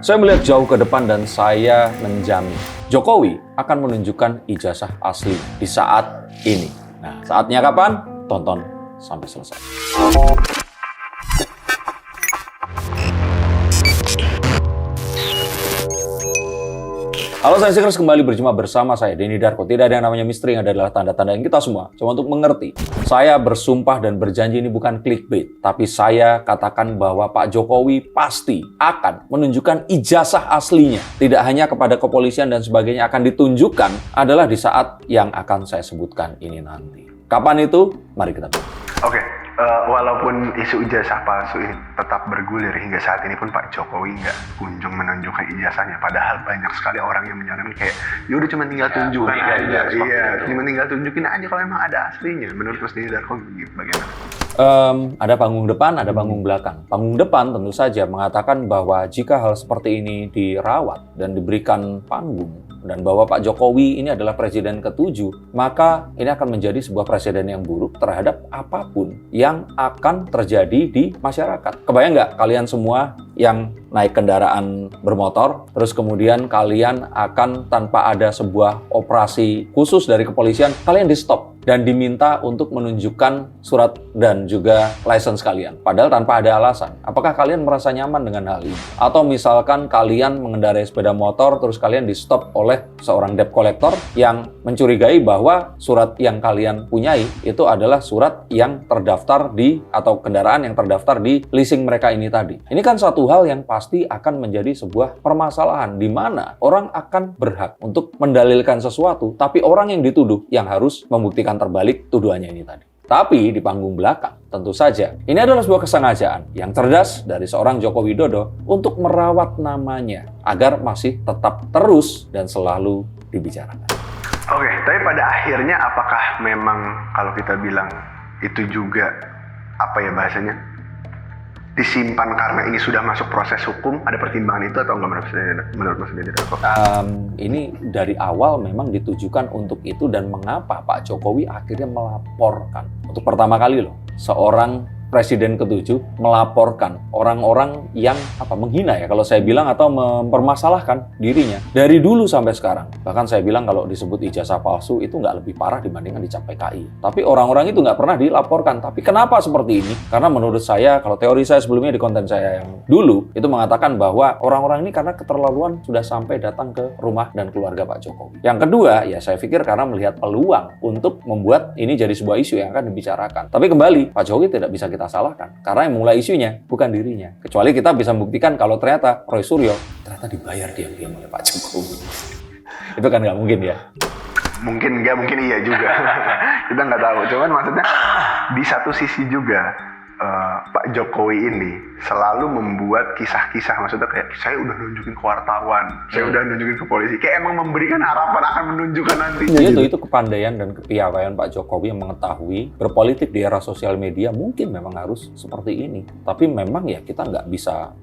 Saya melihat jauh ke depan dan saya menjamin Jokowi akan menunjukkan ijazah asli di saat ini. Nah, saatnya kapan? Tonton sampai selesai. Halo saya Seekers, kembali berjumpa bersama saya Denny Darko. Tidak ada yang namanya misteri, yang ada adalah tanda-tanda yang kita semua coba untuk mengerti. Saya bersumpah dan berjanji ini bukan clickbait, tapi saya katakan bahwa Pak Jokowi pasti akan menunjukkan ijazah aslinya. Tidak hanya kepada kepolisian dan sebagainya, akan ditunjukkan adalah di saat yang akan saya sebutkan ini nanti. Kapan itu? Mari kita lihat. Oke. Walaupun isu ijazah palsu ini tetap bergulir hingga saat ini pun Pak Jokowi nggak kunjung menunjukkan ijazahnya. Padahal banyak sekali orang yang menyatakan kayak, ya udah cuma tinggal tunjukkan aja. Iya, cuma tinggal tunjukin aja kalau memang ada aslinya. Menurut Mas Denny Darko bagaimana? Ada panggung depan, ada panggung belakang. Panggung depan tentu saja mengatakan bahwa jika hal seperti ini dirawat dan diberikan panggung, dan bahwa Pak Jokowi ini adalah presiden ke-7, maka ini akan menjadi sebuah presiden yang buruk terhadap apapun yang akan terjadi di masyarakat. Kebayang nggak kalian semua yang naik kendaraan bermotor, terus kemudian kalian akan tanpa ada sebuah operasi khusus dari kepolisian, kalian di-stop dan diminta untuk menunjukkan surat dan juga license kalian. Padahal tanpa ada alasan. Apakah kalian merasa nyaman dengan hal ini? Atau misalkan kalian mengendarai sepeda motor, terus kalian di-stop oleh seorang debt collector yang mencurigai bahwa surat yang kalian punyai itu adalah surat yang terdaftar di, atau kendaraan yang terdaftar di leasing mereka ini tadi. Ini kan satu hal yang pasti akan menjadi sebuah permasalahan di mana orang akan berhak untuk mendalilkan sesuatu, tapi orang yang dituduh yang harus membuktikan terbalik tuduhannya ini tadi. Tapi di panggung belakang, tentu saja, ini adalah sebuah kesengajaan yang cerdas dari seorang Joko Widodo untuk merawat namanya agar masih tetap terus dan selalu dibicarakan. Oke, tapi pada akhirnya apakah memang kalau kita bilang itu juga, apa ya bahasanya, disimpan karena ini sudah masuk proses hukum, ada pertimbangan itu atau enggak menurut Mas Denny Darko? Ini dari awal memang ditujukan untuk itu, dan mengapa Pak Jokowi akhirnya melaporkan untuk pertama kali loh seorang presiden ke-7 melaporkan orang-orang yang menghina ya kalau saya bilang, atau mempermasalahkan dirinya dari dulu sampai sekarang. Bahkan saya bilang kalau disebut ijazah palsu itu nggak lebih parah dibandingkan dicap PKI. Tapi orang-orang itu nggak pernah dilaporkan. Tapi kenapa seperti ini? Karena menurut saya, kalau teori saya sebelumnya di konten saya yang dulu itu mengatakan bahwa orang-orang ini karena keterlaluan sudah sampai datang ke rumah dan keluarga Pak Jokowi. Yang kedua, ya saya pikir karena melihat peluang untuk membuat ini jadi sebuah isu yang akan dibicarakan. Tapi kembali, Pak Jokowi tidak bisa kita salahkan, karena yang mulai isunya bukan dirinya. Kecuali kita bisa membuktikan kalau ternyata Roy Suryo ternyata dibayar diam-diam oleh Pak Jokowi. Itu kan nggak mungkin ya? Mungkin nggak, mungkin iya juga. Kita nggak tahu. Cuman maksudnya di satu sisi juga Pak Jokowi ini selalu membuat kisah-kisah, maksudnya kayak saya udah nunjukin ke wartawan, saya udah nunjukin ke polisi, kayak emang memberikan harapan akan menunjukkan nanti. Itu kepandaian dan kepiawaian Pak Jokowi yang mengetahui berpolitik di era sosial media mungkin memang harus seperti ini. Tapi memang ya kita nggak bisa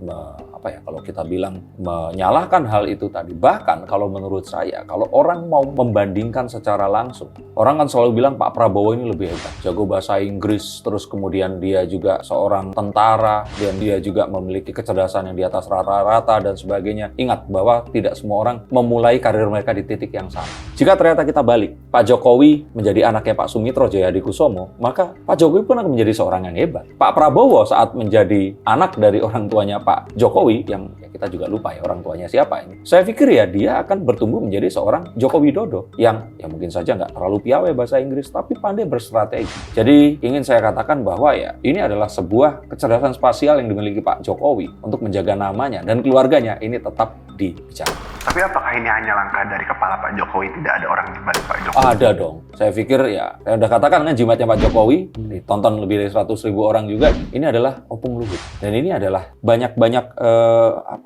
kalau kita bilang menyalahkan hal itu tadi. Bahkan kalau menurut saya, kalau orang mau membandingkan secara langsung, orang kan selalu bilang Pak Prabowo ini lebih hebat, jago bahasa Inggris, terus kemudian dia juga seorang tentara, dan dia juga memiliki kecerdasan yang di atas rata-rata dan sebagainya. Ingat bahwa tidak semua orang memulai karir mereka di titik yang sama. Jika ternyata kita balik, Pak Jokowi menjadi anaknya Pak Sumitro Jayadikusumo, maka Pak Jokowi pun akan menjadi seorang yang hebat. Pak Prabowo saat menjadi anak dari orang tuanya Pak Jokowi, yang kita juga lupa ya orang tuanya siapa ini. Saya pikir ya dia akan bertumbuh menjadi seorang Joko Widodo yang mungkin saja nggak terlalu piawai bahasa Inggris, tapi pandai berstrategi. Jadi ingin saya katakan bahwa ya ini adalah sebuah kecerdasan spasial yang dimiliki Pak Jokowi untuk menjaga namanya dan keluarganya ini tetap dibicarakan. Tapi apakah ini hanya langkah dari kepala Pak Jokowi, tidak ada orang di balik Pak Jokowi? Ada dong. Saya pikir ya, saya udah katakan kan jimatnya Pak Jokowi, ditonton lebih dari 100.000 orang juga. Ini adalah Opung Luhut. Dan ini adalah banyak-banyak,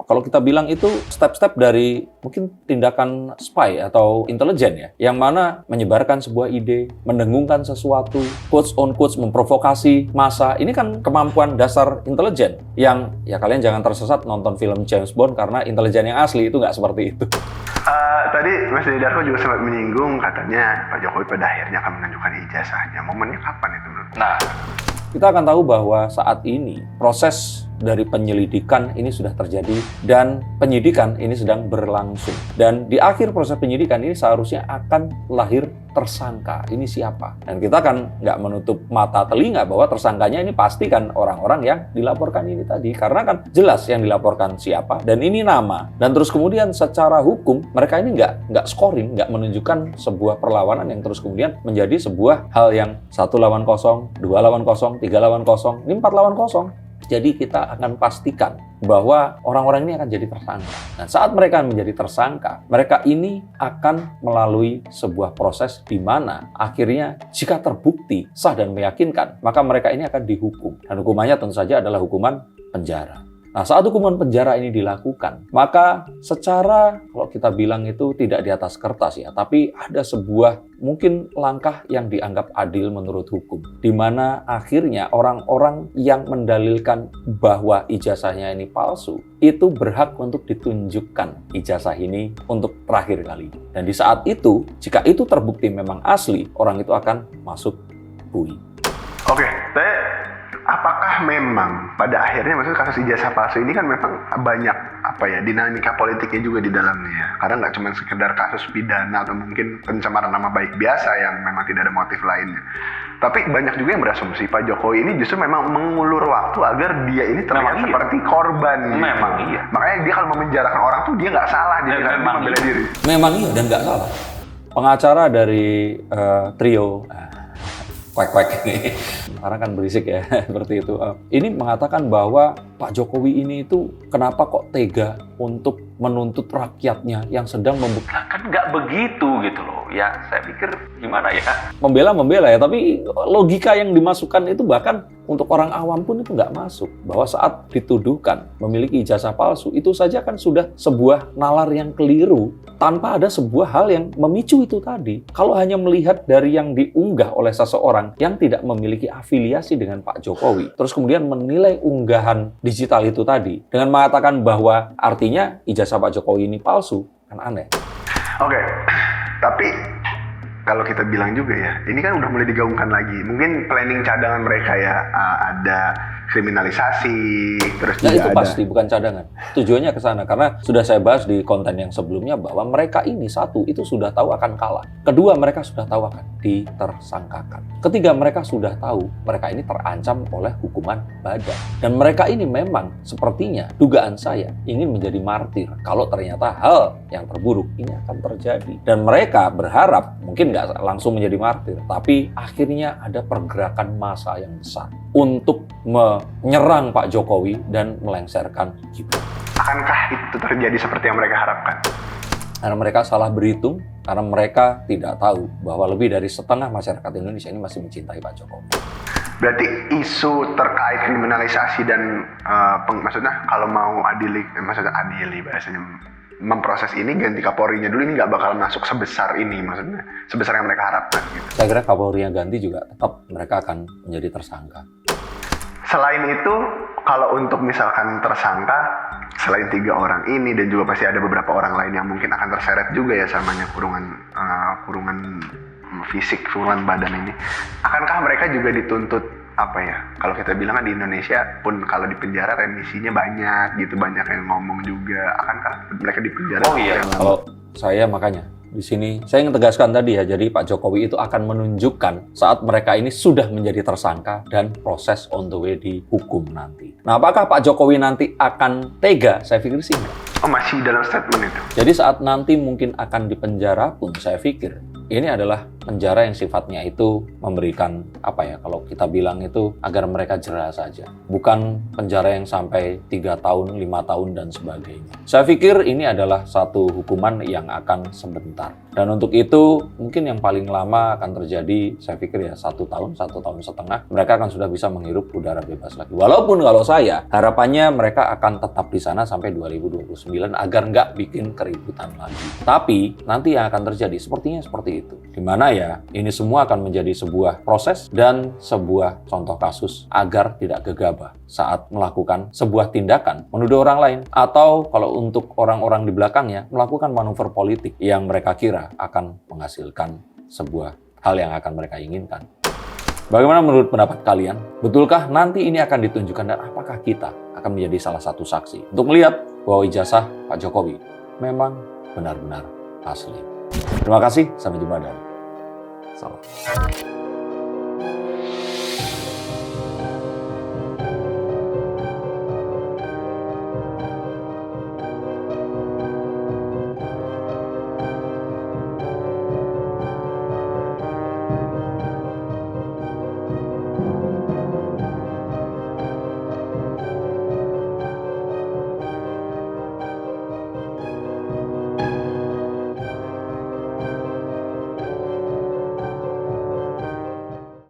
kalau kita bilang itu step-step dari mungkin tindakan spy atau intelijen ya, yang mana menyebarkan sebuah ide, mendengungkan sesuatu, quotes on quotes, memprovokasi massa. Ini kan kemampuan dasar intelijen yang ya kalian jangan tersesat nonton film James Bond, karena intelijen yang asli itu nggak seperti itu. Tadi Mas Denny Darko juga sempat menyinggung katanya Pak Jokowi pada akhirnya akan menunjukkan ijazahnya. Momennya kapan itu menurut? Nah, kita akan tahu bahwa saat ini proses dari penyelidikan ini sudah terjadi dan penyidikan ini sedang berlangsung. Dan di akhir proses penyidikan ini seharusnya akan lahir tersangka. Ini siapa? Dan kita kan nggak menutup mata telinga bahwa tersangkanya ini pasti kan orang-orang yang dilaporkan ini tadi. Karena kan jelas yang dilaporkan siapa dan ini nama. Dan terus kemudian secara hukum mereka ini nggak scoring, nggak menunjukkan sebuah perlawanan yang terus kemudian menjadi sebuah hal yang 1 lawan 0, 2 lawan 0, 3 lawan 0, ini 4 lawan 0. Jadi kita akan pastikan bahwa orang-orang ini akan jadi tersangka. Dan saat mereka menjadi tersangka, mereka ini akan melalui sebuah proses di mana akhirnya jika terbukti sah dan meyakinkan, maka mereka ini akan dihukum. Dan hukumannya tentu saja adalah hukuman penjara. Nah, saat hukuman penjara ini dilakukan, maka secara kalau kita bilang itu tidak di atas kertas ya, tapi ada sebuah mungkin langkah yang dianggap adil menurut hukum, di mana akhirnya orang-orang yang mendalilkan bahwa ijazahnya ini palsu, itu berhak untuk ditunjukkan ijazah ini untuk terakhir kali. Dan di saat itu, jika itu terbukti memang asli, orang itu akan masuk UI. Oke, apakah memang pada akhirnya maksudnya kasus ijazah palsu ini kan memang banyak dinamika politiknya juga di dalamnya, karena nggak cuma sekedar kasus pidana atau mungkin pencemaran nama baik biasa yang memang tidak ada motif lainnya, tapi banyak juga yang berasumsi Pak Jokowi ini justru memang mengulur waktu agar dia ini terlihat seperti korban. Memang iya. Makanya dia kalau memenjarakan orang tuh dia nggak salah, dia membela diri. Memang iya dan nggak salah. Pengacara dari trio kwek-kwek ini, karena kan berisik ya, seperti itu. Ini mengatakan bahwa Pak Jokowi ini itu kenapa kok tega untuk menuntut rakyatnya yang sedang membuktikan. Kan nggak begitu gitu loh. Ya saya pikir gimana ya. Membela ya, tapi logika yang dimasukkan itu bahkan untuk orang awam pun itu nggak masuk. Bahwa saat dituduhkan memiliki ijazah palsu, itu saja kan sudah sebuah nalar yang keliru tanpa ada sebuah hal yang memicu itu tadi. Kalau hanya melihat dari yang diunggah oleh seseorang yang tidak memiliki afiliasi dengan Pak Jokowi, terus kemudian menilai unggahan digital itu tadi dengan mengatakan bahwa artinya ijazah Pak Jokowi ini palsu, kan aneh. Oke, tapi kalau kita bilang juga ya, ini kan udah mulai digaungkan lagi. Mungkin planning cadangan mereka ya, ada kriminalisasi, terus Nah, juga itu ada... pasti bukan cadangan. Tujuannya ke sana karena sudah saya bahas di konten yang sebelumnya bahwa mereka ini satu itu sudah tahu akan kalah. Kedua, mereka sudah tahu akan ditersangkakan. Ketiga, mereka sudah tahu mereka ini terancam oleh hukuman badan. Dan mereka ini memang sepertinya dugaan saya ingin menjadi martir kalau ternyata hal yang terburuk ini akan terjadi. Dan mereka berharap mungkin nggak langsung menjadi martir, tapi akhirnya ada pergerakan massa yang besar untuk menyerang Pak Jokowi dan melengsarkan Gibran. Akankah itu terjadi seperti yang mereka harapkan? Karena mereka salah berhitung, karena mereka tidak tahu bahwa lebih dari setengah masyarakat Indonesia ini masih mencintai Pak Jokowi. Berarti isu terkait kriminalisasi dan maksudnya kalau mau adili bahasanya, memproses ini ganti Kapolrinya dulu, ini nggak bakal masuk sebesar ini, maksudnya sebesar yang mereka harapkan gitu. Saya kira Kapolrinya ganti juga tetap mereka akan menjadi tersangka. Selain itu, kalau untuk misalkan tersangka, selain 3 orang ini dan juga pasti ada beberapa orang lain yang mungkin akan terseret juga ya samanya kurungan fisik, kurungan badan ini, akankah mereka juga dituntut kalau kita bilang kan di Indonesia pun kalau di penjara remisinya banyak gitu, banyak yang ngomong juga, akankah mereka di penjara? Oh iya, kalau saya makanya di sini saya ingin tegaskan tadi ya, jadi Pak Jokowi itu akan menunjukkan saat mereka ini sudah menjadi tersangka dan proses on the way di hukum nanti. Nah, apakah Pak Jokowi nanti akan tega? Saya pikir sih enggak. Oh, masih dalam statement itu? Jadi saat nanti mungkin akan dipenjara pun saya pikir ini adalah penjara yang sifatnya itu memberikan kalau kita bilang itu agar mereka jera saja. Bukan penjara yang sampai 3 tahun, 5 tahun dan sebagainya. Saya pikir ini adalah satu hukuman yang akan sebentar. Dan untuk itu mungkin yang paling lama akan terjadi, saya pikir ya 1 tahun, 1 tahun setengah, mereka akan sudah bisa menghirup udara bebas lagi. Walaupun kalau saya, harapannya mereka akan tetap di sana sampai 2029 agar nggak bikin keributan lagi. Tapi nanti yang akan terjadi sepertinya seperti itu. Dimana ya ini semua akan menjadi sebuah proses dan sebuah contoh kasus agar tidak gegabah saat melakukan sebuah tindakan menuduh orang lain, atau kalau untuk orang-orang di belakangnya melakukan manuver politik yang mereka kira akan menghasilkan sebuah hal yang akan mereka inginkan. Bagaimana menurut pendapat kalian? Betulkah nanti ini akan ditunjukkan dan apakah kita akan menjadi salah satu saksi untuk melihat bahwa ijazah Pak Jokowi memang benar-benar asli. Terima kasih, sampai jumpa dan salam.